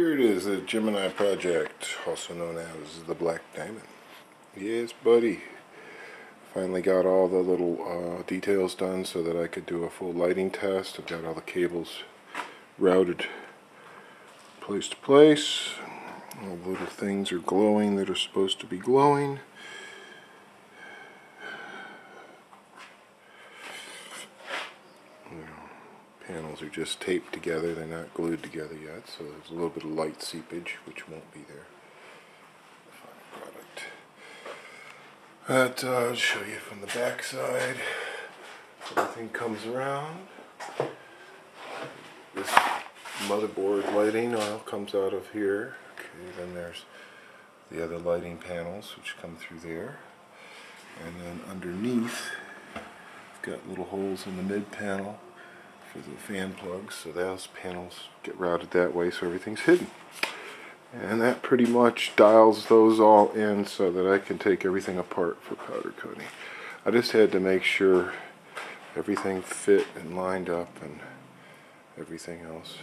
Here it is, the Gemini project, also known as the Black Diamond. Yes, buddy. Finally got all the little details done so that I could do a full lighting test. I've got all the cables routed place to place. All the little things are glowing that are supposed to be glowing. Panels are just taped together, they're not glued together yet, so there's a little bit of light seepage, which won't be there. Final product. I'll show you from the back side. Everything comes around. This motherboard lighting all comes out of here. Okay, then there's the other lighting panels, which come through there. And then underneath, I've got little holes in the mid panel for the fan plugs, so those panels get routed that way so everything's hidden. And that pretty much dials those all in so that I can take everything apart for powder coating. I just had to make sure everything fit and lined up and everything else.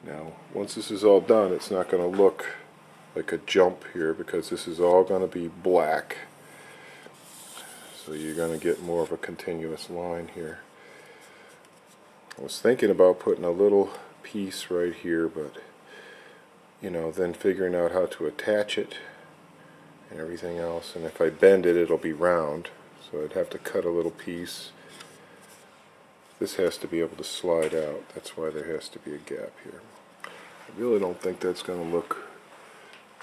Now, once this is all done, it's not going to look like a jump here because this is all going to be black. So you're going to get more of a continuous line here. I was thinking about putting a little piece right here, but then figuring out how to attach it and everything else. And if I bend it, it'll be round, so I'd have to cut a little piece. This has to be able to slide out. That's why there has to be a gap here. I really don't think that's going to look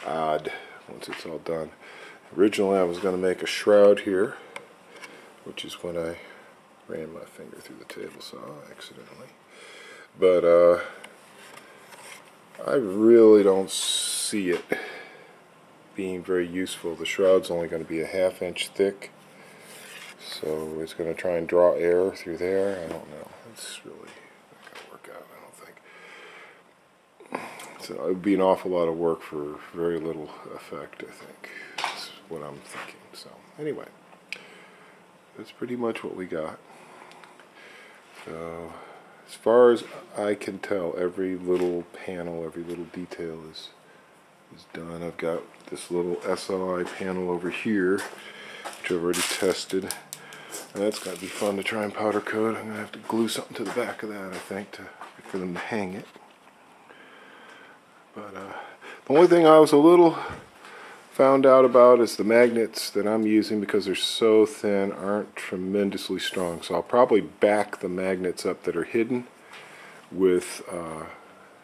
odd once it's all done. Originally I was going to make a shroud here, which is when I ran my finger through the table saw accidentally. But I really don't see it being very useful. The shroud's only going to be a ½ inch thick, so it's going to try and draw air through there. I don't know. It's really not going to work out, I don't think. So it would be an awful lot of work for very little effect, I think. That's what I'm thinking. So anyway, that's pretty much what we got. So, as far as I can tell, every little panel, every little detail is done. I've got this little SLI panel over here, which I've already tested. And that's going to be fun to try and powder coat. I'm going to have to glue something to the back of that, I think, for them to hang it. But the only thing I was a little found out about is the magnets that I'm using, because they're so thin, aren't tremendously strong. So I'll probably back the magnets up that are hidden with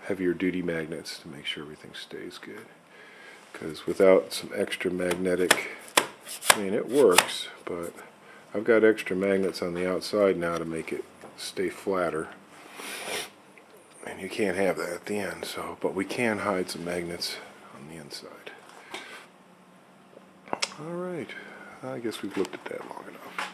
heavier duty magnets to make sure everything stays good. Because without some extra magnetic, I mean, it works, but I've got extra magnets on the outside now to make it stay flatter. And you can't have that at the end, but we can hide some magnets on the inside. Alright, I guess we've looked at that long enough.